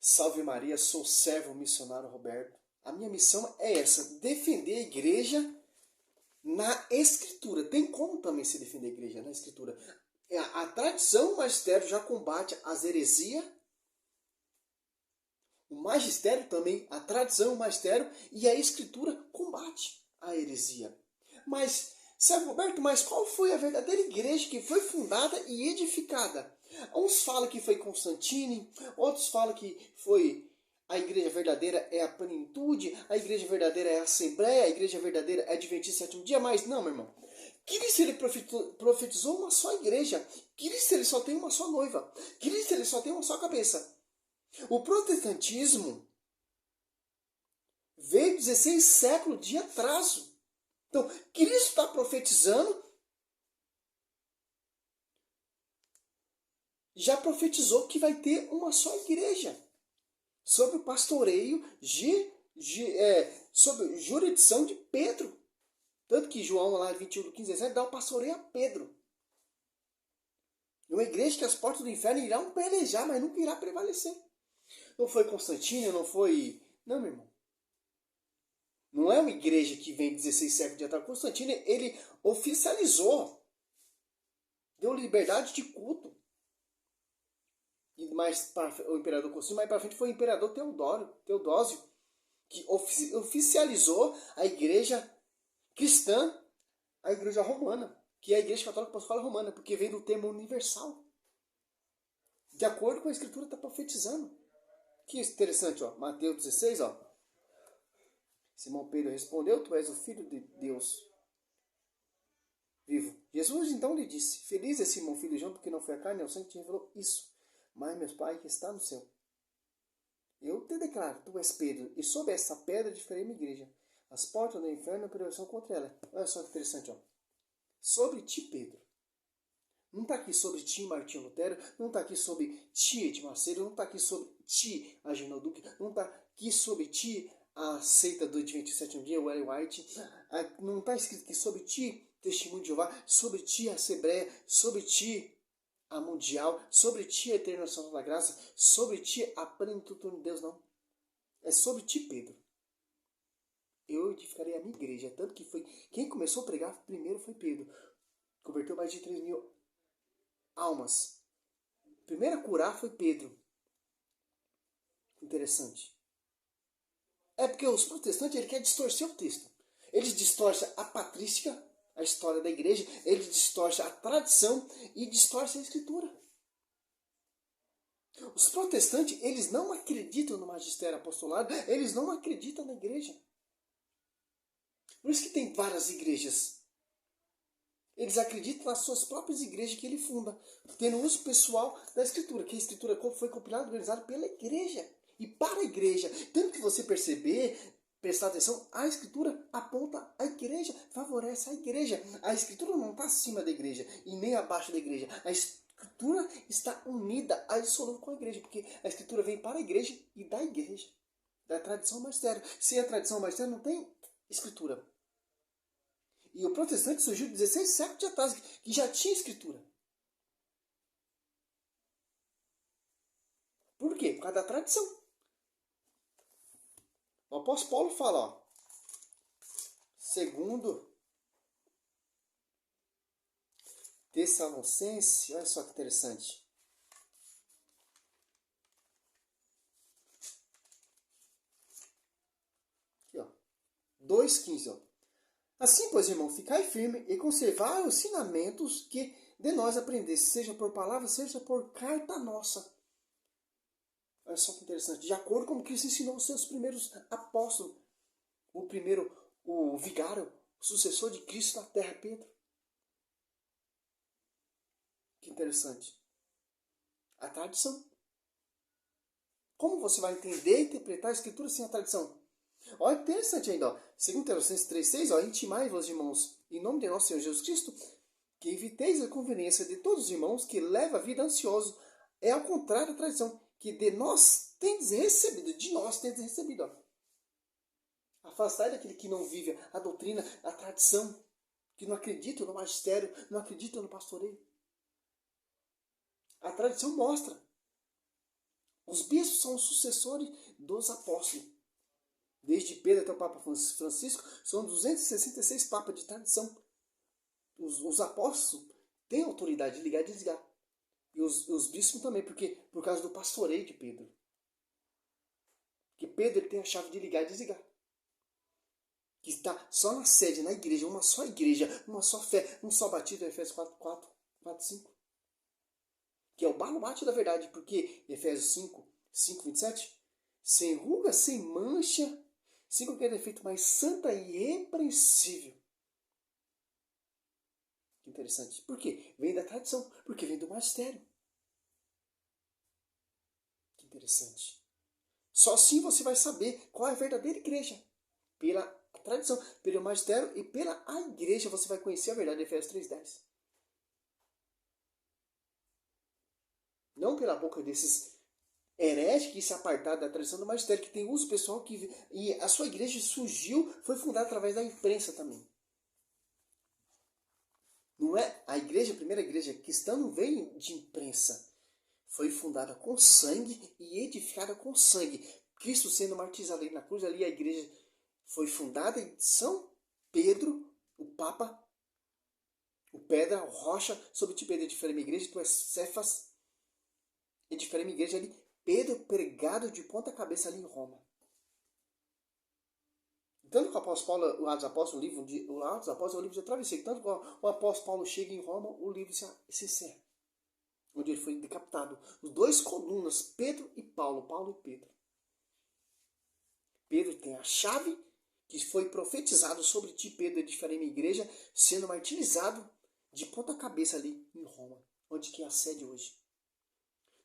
Salve Maria, sou servo missionário Roberto. A minha missão é essa, defender a igreja na escritura. Tem como também se defender a igreja na escritura. A tradição, o magistério já combate as heresias. O magistério também, a tradição, o magistério e a escritura combate a heresia. Mas, servo Roberto, mas qual foi a verdadeira igreja que foi fundada e edificada? Uns falam que foi Constantine, outros falam que foi a igreja verdadeira é a plenitude, a igreja verdadeira é a assembleia, a igreja verdadeira é Adventista sétimo dia, mas não, meu irmão. Cristo ele profetizou uma só igreja. Cristo ele só tem uma só noiva. Cristo ele só tem uma só cabeça. O protestantismo veio 16 séculos de atraso. Então, Cristo está profetizando, já profetizou que vai ter uma só igreja, sob o pastoreio, sob jurisdição de Pedro. Tanto que João, lá 21:15, dá o pastoreio a Pedro. Uma igreja que as portas do inferno irão pelejar, mas nunca irá prevalecer. Não foi Constantino, não foi... Não, meu irmão. Não é uma igreja que vem 16 séculos de atrás. Constantino, ele oficializou. Deu liberdade de culto. E mais para o imperador Constantino, mais para frente foi o imperador Teodósio, que oficializou a igreja cristã, a igreja romana, que é a igreja católica apostólica romana, porque vem do termo universal. De acordo com a escritura está profetizando. Que interessante, ó. Mateus 16, ó. Simão Pedro respondeu, tu és o filho de Deus vivo. Jesus então lhe disse, feliz é Simão, filho de João, porque não foi a carne nem o sangue que te revelou isso, mas meu Pai que está no céu. Eu te declaro, tu és Pedro, e sob essa pedra edificarei minha igreja. As portas do inferno não prevalecerão contra ela. Olha só que interessante, ó. Sobre ti, Pedro. Não está aqui sobre ti, Martinho Lutero. Não está aqui sobre ti, Ed Macedo. Não está aqui sobre ti, Agenor Duque. Não está aqui sobre ti, a seita do Adventista sétimo dia, o Ellen White. Não está escrito aqui sobre ti, Testemunho de Jeová. Sobre ti, a Assembleia. Sobre ti, a Mundial. Sobre ti, a Eterna Nação da Graça. Sobre ti, a plenitude de Deus, não. É sobre ti, Pedro. Eu edificarei a minha igreja. Tanto que foi quem começou a pregar primeiro foi Pedro. Converteu mais de 3.000 almas. Primeiro a curar foi Pedro. Interessante. É porque os protestantes ele quer distorcer o texto. Eles distorcem a patrística, a história da igreja. Eles distorcem a tradição e distorcem a escritura. Os protestantes eles não acreditam no magistério apostolado. Eles não acreditam na igreja. Por isso que tem várias igrejas. Eles acreditam nas suas próprias igrejas que ele funda, tendo uso pessoal da escritura, que a escritura foi compilada e organizada pela igreja e para a igreja. Tanto que você prestar atenção, a escritura aponta a igreja, favorece a igreja. A escritura não está acima da igreja e nem abaixo da igreja. A escritura está unida, absoluta com a igreja, porque a escritura vem para a igreja e da igreja, da tradição magistério. Sem a tradição magistério não tem escritura. E o protestante surgiu 16 séculos de atrás, que já tinha escritura. Por quê? Por causa da tradição. O apóstolo Paulo fala, ó, segundo Tessalonicenses, olha só que interessante. Aqui, ó, 2:15, ó. Assim, pois, irmão, ficai firme e conservai os ensinamentos que de nós aprendeste, seja por palavra, seja por carta nossa. Olha só que interessante. De acordo com o que Cristo ensinou os seus primeiros apóstolos. O vigário, o sucessor de Cristo na terra, Pedro. Que interessante. A tradição. Como você vai entender e interpretar a escritura sem a tradição? Olha, interessante ainda, ó. 2 Tessalonicenses 3:6, ó, intimai-vos, irmãos, em nome de nosso Senhor Jesus Cristo, que eviteis a conveniência de todos os irmãos que levam a vida ansioso. É ao contrário da tradição, que de nós tendes recebido, ó. Afastai daquele que não vive a doutrina, a tradição, que não acredita no magistério, não acredita no pastoreio. A tradição mostra Os bispos são os sucessores dos apóstolos. Desde Pedro até o Papa Francisco, são 266 papas de tradição. Os apóstolos têm autoridade de ligar e desligar. E os bispos também, porque por causa do pastoreio de Pedro. Que Pedro ele tem a chave de ligar e desligar. Que está só na sede, na igreja, uma só igreja, uma só fé, um só batismo, Efésios 4, 5. Que é o baluarte da verdade, porque Efésios 5, 27, sem ruga, sem mancha, sem qualquer defeito, mas santa e irrepreensível. Que interessante. Por quê? Vem da tradição, porque vem do magistério. Que interessante. Só assim você vai saber qual é a verdadeira igreja. Pela tradição, pelo magistério e pela a igreja você vai conhecer a verdade de Efésios 3:10. Não pela boca desses heréticos que se apartaram da tradição do magistério, que tem uso pessoal que... E a sua igreja surgiu, foi fundada através da imprensa também. Não é a igreja, a primeira igreja cristã não veio de imprensa. Foi fundada com sangue e edificada com sangue. Cristo sendo martirizado ali na cruz, ali a igreja foi fundada em São Pedro, o Papa, o Pedra, o Rocha, sobre ti Pedro edificarei minha igreja, tu és Cefas, edificarei minha igreja ali, Pedro pregado de ponta cabeça ali em Roma. Tanto que o apóstolo Paulo, o Atos dos Apóstolos, o Atos dos Apóstolos é o livro de travesseiro. Tanto que o apóstolo Paulo chega em Roma, o livro se encerra. Onde ele foi decapitado. Os dois colunas, Pedro e Paulo. Paulo e Pedro. Pedro tem a chave que foi profetizado sobre ti, Pedro, edificarei minha igreja, sendo martirizado de ponta cabeça ali em Roma, onde que é a sede hoje.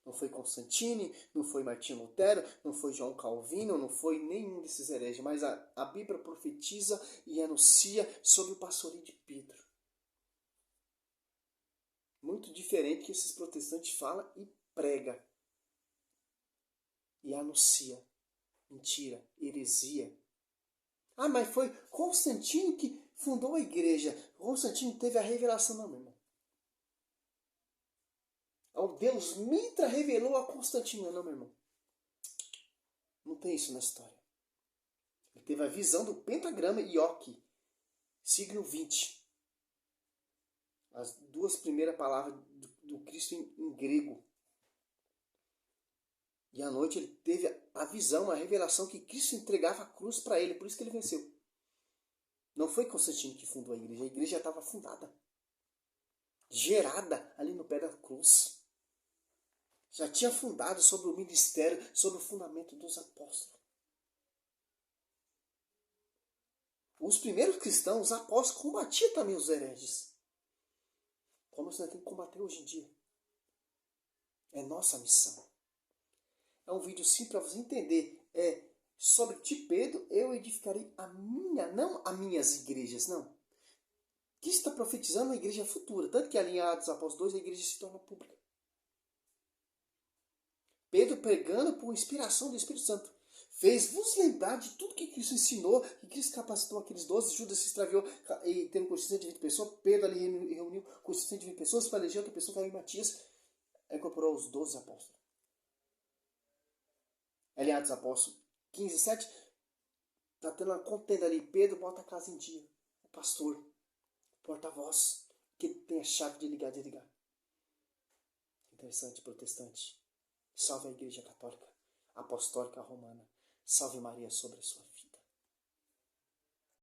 Não foi Constantino, não foi Martinho Lutero, não foi João Calvino, não foi nenhum desses hereges, mas a Bíblia profetiza e anuncia sobre o pastoreio de Pedro. Muito diferente que esses protestantes falam e prega e anuncia. Mentira, heresia. Ah, mas foi Constantino que fundou a igreja. Constantino teve a revelação, não, meu irmão. O Deus Mitra revelou a Constantino, não, meu irmão. Não tem isso na história. Ele teve a visão do pentagrama Ioque, signo 20. As duas primeiras palavras do Cristo em grego. E à noite ele teve a visão, a revelação que Cristo entregava a cruz para ele, por isso que ele venceu. Não foi Constantino que fundou a igreja já estava fundada. Gerada ali no pé da cruz. Já tinha fundado sobre o ministério, sobre o fundamento dos apóstolos. Os primeiros cristãos, os apóstolos, combatiam também os hereges. Como nós temos que combater hoje em dia. É nossa missão. É um vídeo simples para você entender. Sobre ti, Pedro, eu edificarei a minha, não as minhas igrejas, não. Cristo está profetizando a igreja futura. Tanto que ali em Atos dos Apóstolos 2, a igreja se torna pública. Pedro pregando por inspiração do Espírito Santo. Fez-vos lembrar de tudo que Cristo ensinou, que Cristo capacitou aqueles 12, Judas se extraviou e tendo consistência de 20 pessoas, Pedro ali reuniu consistência de 20 pessoas, para eleger outra pessoa, que era Matias, incorporou os 12 apóstolos. Ali em Atos dos Apóstolos 15, 7, está tendo uma contenda ali, Pedro bota a casa em dia, o pastor, o porta-voz, que tem a chave de ligar e desligar. Interessante, protestante. Salve a Igreja Católica Apostólica Romana. Salve Maria sobre a sua vida.